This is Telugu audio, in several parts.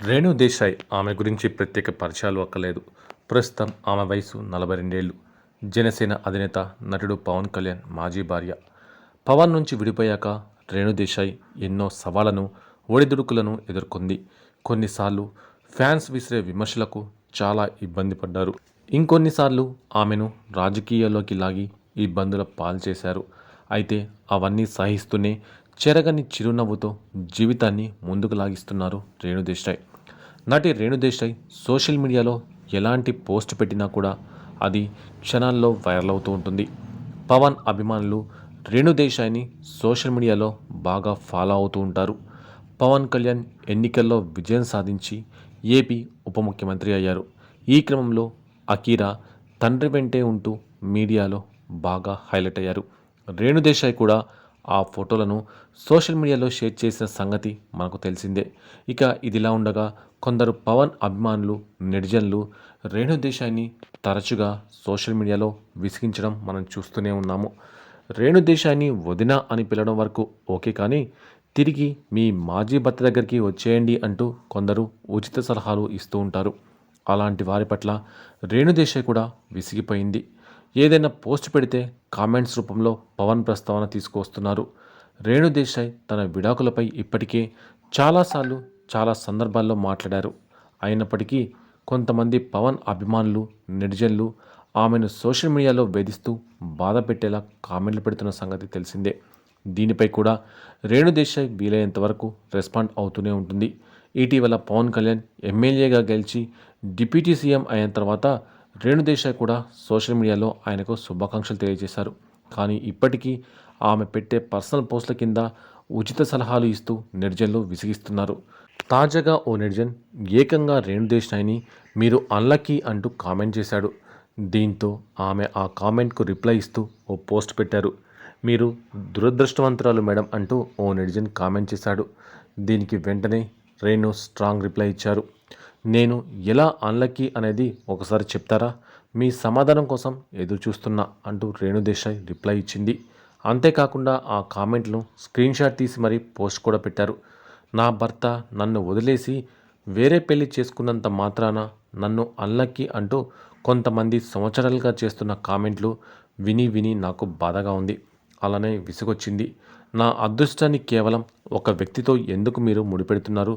రేణు దేశాయ్ ఆమె గురించి ప్రత్యేక పరిచయాలు అక్కలేదు. ప్రస్తుతం ఆమె వయసు 42 ఏళ్లు. జనసేన అధినేత నటుడు పవన్ కళ్యాణ్ మాజీ భార్య. పవన్ నుంచి విడిపోయాక రేణు దేశాయ్ ఎన్నో సవాళ్లను, ఒడిదుడుకులను ఎదుర్కొంది. కొన్నిసార్లు ఫ్యాన్స్ విసిరే విమర్శలకు చాలా ఇబ్బంది పడ్డారు. ఇంకొన్నిసార్లు ఆమెను రాజకీయాల్లోకి లాగి ఇబ్బందుల పాల్చేశారు. అయితే అవన్నీ సహిస్తూనే చెరగని చిరునవ్వుతో జీవితాన్ని ముందుకు లాగిస్తున్నారు రేణు దేశాయ్. నటి రేణు దేశాయ్ సోషల్ మీడియాలో ఎలాంటి పోస్ట్ పెట్టినా కూడా అది క్షణాల్లో వైరల్ అవుతూ ఉంటుంది. పవన్ అభిమానులు రేణు దేశాయ్ని సోషల్ మీడియాలో బాగా ఫాలో అవుతూ ఉంటారు. పవన్ కళ్యాణ్ ఎన్నికల్లో విజయం సాధించి ఏపీ ఉప ముఖ్యమంత్రి అయ్యారు. ఈ క్రమంలో అకీరా తండ్రి వెంటే ఉంటూ మీడియాలో బాగా హైలైట్ అయ్యారు. రేణు దేశాయ్ కూడా ఆ ఫోటోలను సోషల్ మీడియాలో షేర్ చేసిన సంగతి మనకు తెలిసిందే. ఇక ఇదిలా ఉండగా కొందరు పవన్ అభిమానులు, నెటిజన్లు రేణు దేశాయ్ని తరచుగా సోషల్ మీడియాలో విసిగించడం మనం చూస్తూనే ఉన్నాము. రేణు దేశాయ్ని వదిన అని పిలవడం వరకు ఓకే, కానీ తిరిగి మీ మాజీ భర్త దగ్గరికి వచ్చేయండి అంటూ కొందరు ఉచిత సలహాలు ఇస్తూ ఉంటారు. అలాంటి వారి పట్ల రేణు దేశాయ్ కూడా విసిగిపోయింది. ఏదైనా పోస్ట్ పెడితే కామెంట్స్ రూపంలో పవన్ ప్రస్తావన తీసుకువస్తున్నారు. రేణు దేశాయ్ తన విడాకులపై ఇప్పటికే చాలాసార్లు చాలా సందర్భాల్లో మాట్లాడారు. అయినప్పటికీ కొంతమంది పవన్ అభిమానులు, నెటిజన్లు ఆమెను సోషల్ మీడియాలో వేధిస్తూ బాధ పెట్టేలా కామెంట్లు పెడుతున్న సంగతి తెలిసిందే. దీనిపై కూడా రేణు దేశాయ్ వీలైనంత వరకు రెస్పాండ్ అవుతూనే ఉంటుంది. ఇటీవల పవన్ కళ్యాణ్ ఎమ్మెల్యేగా గెలిచి డిప్యూటీ సీఎం అయిన తర్వాత రేణు దేశాయ్ కూడా సోషల్ మీడియాలో ఆయనకు శుభాకాంక్షలు తెలియజేశారు. కానీ ఇప్పటికీ ఆమె పెట్టే పర్సనల్ పోస్టుల కింద ఉచిత సలహాలు ఇస్తూ నెటిజన్లు విసిగిస్తున్నారు. తాజాగా ఓ నెటిజన్ ఏకంగా రేణు దేశాయ్ని మీరు అన్లక్కీ అంటూ కామెంట్ చేశాడు. దీంతో ఆమె ఆ కామెంట్కు రిప్లై ఇస్తూ ఓ పోస్ట్ పెట్టారు. మీరు దురదృష్టవంతురాలు మేడం అంటూ ఓ నెటిజన్ కామెంట్ చేశాడు. దీనికి వెంటనే రేణు స్ట్రాంగ్ రిప్లై ఇచ్చారు. నేను ఎలా అన్లక్కీ అనేది ఒకసారి చెప్తారా? మీ సమాధానం కోసం ఎదురు చూస్తున్నా అంటూ రేణు దేశాయ్ రిప్లై ఇచ్చింది. అంతేకాకుండా ఆ కామెంట్ను స్క్రీన్షాట్ తీసి మరీ పోస్ట్ కూడా పెట్టారు. నా భర్త నన్ను వదిలేసి వేరే పెళ్లి చేసుకున్నంత మాత్రాన నన్ను అన్లక్కీ అంటూ కొంతమంది సంవత్సరాలుగా చేస్తున్న కామెంట్లు విని విని నాకు బాధగా ఉంది. అలానే విసుగొచ్చింది. నా అదృష్టాన్ని కేవలం ఒక వ్యక్తితో ఎందుకు మీరు ముడిపెడుతున్నారు?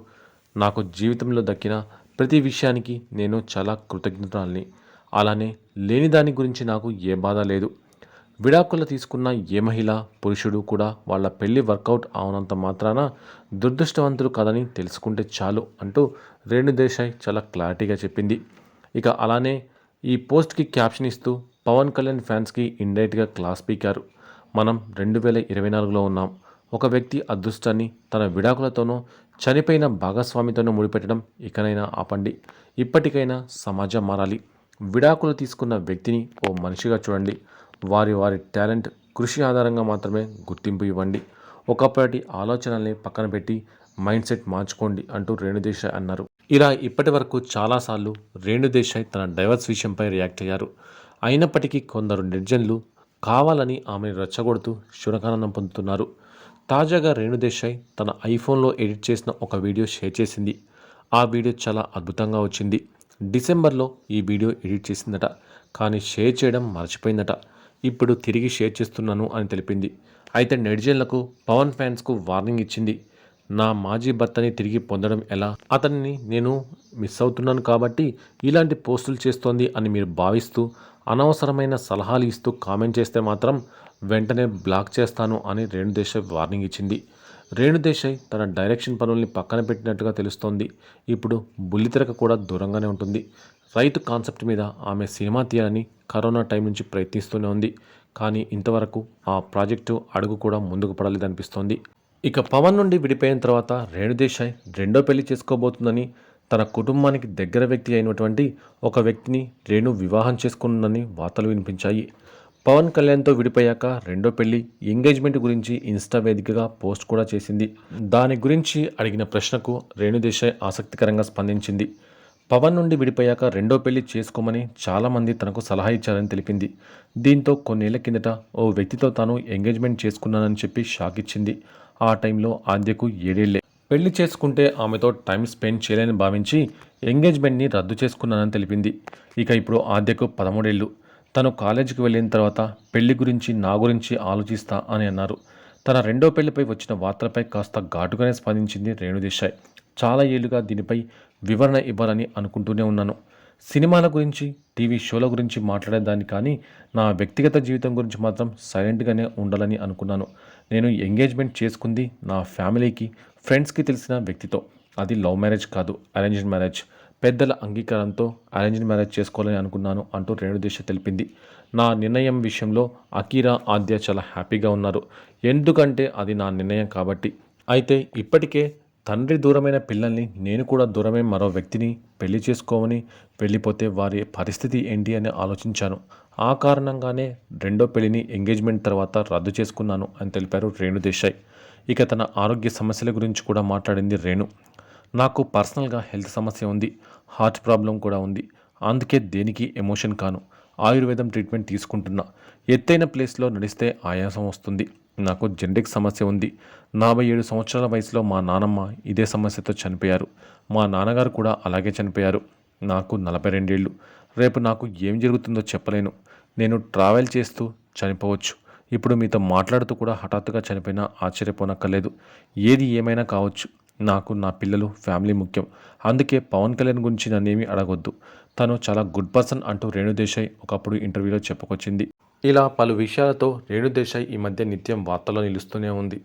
నాకు జీవితంలో దక్కిన ప్రతి విషయానికి నేను చాలా కృతజ్ఞతల్ని. అలానే లేని దాని గురించి నాకు ఏ బాధ లేదు. విడాకులు తీసుకున్న ఏ మహిళ, పురుషుడు కూడా వాళ్ళ పెళ్లి వర్కౌట్ అవనంత మాత్రాన దురదృష్టవంతులు కాదని తెలుసుకుంటే చాలు అంటూ రేణు దేశాయ్ చాలా క్లారిటీగా చెప్పింది. ఇక అలానే ఈ పోస్ట్కి క్యాప్షన్ ఇస్తూ పవన్ కళ్యాణ్ ఫ్యాన్స్కి ఇండైరెక్ట్గా క్లాస్ పీకారు. మనం 2024లో ఉన్నాం. ఒక వ్యక్తి అదృష్టాన్ని తన విడాకులతోనో, చనిపోయిన భాగస్వామితోనో ముడిపెట్టడం ఇకనైనా ఆపండి. ఇప్పటికైనా సమాజం మారాలి. విడాకులు తీసుకున్న వ్యక్తిని ఓ మనిషిగా చూడండి. వారి వారి టాలెంట్, కృషి ఆధారంగా మాత్రమే గుర్తింపు ఇవ్వండి. ఒకప్పటి ఆలోచనల్ని పక్కన పెట్టి మైండ్ సెట్ మార్చుకోండి అంటూ రేణు దేశాయ్ అన్నారు. ఇలా ఇప్పటి వరకు చాలాసార్లు రేణు దేశాయ్ తన డైవర్స్ విషయంపై రియాక్ట్ అయ్యారు. అయినప్పటికీ కొందరు నెటిజన్లు కావాలని ఆమెను రెచ్చగొడుతూ శునకానందం పొందుతున్నారు. తాజాగా రేణు దేశాయ్ తన ఐఫోన్లో ఎడిట్ చేసిన ఒక వీడియో షేర్ చేసింది. ఆ వీడియో చాలా అద్భుతంగా వచ్చింది. డిసెంబర్లో ఈ వీడియో ఎడిట్ చేసిందట, కానీ షేర్ చేయడం మర్చిపోయిందట. ఇప్పుడు తిరిగి షేర్ చేస్తున్నాను అని తెలిపింది. అయితే నెటిజన్లకు, పవన్ ఫ్యాన్స్కు వార్నింగ్ ఇచ్చింది. నా మాజీ భర్తని తిరిగి పొందడం ఎలా? అతన్ని నేను మిస్ అవుతున్నాను కాబట్టి ఇలాంటి పోస్టులు చేస్తోంది అని మీరు భావిస్తూ అనవసరమైన సలహాలు ఇస్తూ కామెంట్ చేస్తే మాత్రం వెంటనే బ్లాక్ చేస్తాను అని రేణు దేశాయ్ వార్నింగ్ ఇచ్చింది. రేణు దేశాయ్ తన డైరెక్షన్ పనుల్ని పక్కన పెట్టినట్టుగా తెలుస్తోంది. ఇప్పుడు బుల్లితెరకు కూడా దూరంగానే ఉంటుంది. రైతు కాన్సెప్ట్ మీద ఆమె సినిమా తీయాలని కరోనా టైం నుంచి ప్రయత్నిస్తూనే ఉంది. కానీ ఇంతవరకు ఆ ప్రాజెక్టు అడుగు కూడా ముందుకు పడలేదనిపిస్తోంది. ఇక పవన్ నుండి విడిపోయిన తర్వాత రేణు దేశాయ్ రెండో పెళ్లి చేసుకోబోతుందని, తన కుటుంబానికి దగ్గర వ్యక్తి అయినటువంటి ఒక వ్యక్తిని రేణు వివాహం చేసుకుంటుందని వార్తలు వినిపించాయి. పవన్ కళ్యాణ్తో విడిపోయాక రెండో పెళ్లి, ఎంగేజ్మెంట్ గురించి ఇన్స్టా వేదికగా పోస్ట్ కూడా చేసింది. దాని గురించి అడిగిన ప్రశ్నకు రేణు దేశాయ్ ఆసక్తికరంగా స్పందించింది. పవన్ నుండి విడిపోయాక రెండో పెళ్లి చేసుకోమని చాలామంది తనకు సలహా ఇచ్చారని తెలిపింది. దీంతో కొన్నేళ్ల కిందట ఓ వ్యక్తితో తాను ఎంగేజ్మెంట్ చేసుకున్నానని చెప్పి షాక్ ఇచ్చింది. ఆ టైంలో ఆద్యకు 7 ఏళ్లే. పెళ్లి చేసుకుంటే ఆమెతో టైం స్పెండ్ చేయలేని భావించి ఎంగేజ్మెంట్ని రద్దు చేసుకున్నానని తెలిపింది. ఇక ఇప్పుడు ఆద్యకు 13 ఏళ్ళు. తను కాలేజీకి వెళ్ళిన తర్వాత పెళ్లి గురించి నా గురించి ఆలోచిస్తా అని అన్నారు. తన రెండో పెళ్లిపై వచ్చిన వార్తలపై కాస్త ఘాటుగానే స్పందించింది రేణుదేశాయ్. చాలా ఏళ్లుగా దీనిపై వివరణ ఇవ్వాలని అనుకుంటూనే ఉన్నాను. సినిమాల గురించి, టీవీ షోల గురించి మాట్లాడేదాన్ని, కానీ నా వ్యక్తిగత జీవితం గురించి మాత్రం సైలెంట్గానే ఉండాలని అనుకున్నాను. నేను ఎంగేజ్మెంట్ చేసుకుంది నా ఫ్యామిలీకి, ఫ్రెండ్స్కి తెలిసిన వ్యక్తితో. అది లవ్ మ్యారేజ్ కాదు, అరేంజ్డ్ మ్యారేజ్. పెద్దల అంగీకారంతో అరేంజ్డ్ మ్యారేజ్ చేసుకోవాలని అనుకున్నాను అంటూ రేణుదేశాయ్ తెలిపింది. నా నిర్ణయం విషయంలో అకీరా, ఆద్య చాలా హ్యాపీగా ఉన్నారు. ఎందుకంటే అది నా నిర్ణయం కాబట్టి. అయితే ఇప్పటికే తండ్రి దూరమైన పిల్లల్ని, నేను కూడా దూరమే మరో వ్యక్తిని పెళ్లి చేసుకోమని వెళ్ళిపోతే వారి పరిస్థితి ఏంటి అని ఆలోచించాను. ఆ కారణంగానే రెండో పెళ్లిని ఎంగేజ్మెంట్ తర్వాత రద్దు చేసుకున్నాను అని తెలిపారు రేణుదేశాయ్. ఇక తన ఆరోగ్య సమస్యల గురించి కూడా మాట్లాడింది రేణు. నాకు పర్సనల్గా హెల్త్ సమస్య ఉంది, హార్ట్ ప్రాబ్లం కూడా ఉంది. అందుకే దేనికి ఎమోషన్ కాను. ఆయుర్వేదం ట్రీట్మెంట్ తీసుకుంటున్నా. ఎత్తైన ప్లేస్లో నడిస్తే ఆయాసం వస్తుంది. నాకు జెనెటిక్ సమస్య ఉంది. 47 సంవత్సరాల వయసులో మా నానమ్మ ఇదే సమస్యతో చనిపోయారు. మా నాన్నగారు కూడా అలాగే చనిపోయారు. నాకు 42 ఏళ్ళు. రేపు నాకు ఏం జరుగుతుందో చెప్పలేను. నేను ట్రావెల్ చేస్తూ చనిపోవచ్చు. ఇప్పుడు మీతో మాట్లాడుతూ కూడా హఠాత్తుగా చనిపోయినా ఆశ్చర్యపోనక్కర్లేదు. ఏది ఏమైనా కావచ్చు. నాకు నా పిల్లలు, ఫ్యామిలీ ముఖ్యం. అందుకే పవన్ కళ్యాణ్ గురించి నన్నేమీ అడగొద్దు. తను చాలా గుడ్ పర్సన్ అంటూ రేణుదేశాయ్ ఒకప్పుడు ఇంటర్వ్యూలో చెప్పుకొచ్చింది. ఇలా పలు విషయాలతో రేణుదేశాయ్ ఈ మధ్య నిత్యం వార్తల్లో నిలుస్తూనే ఉంది.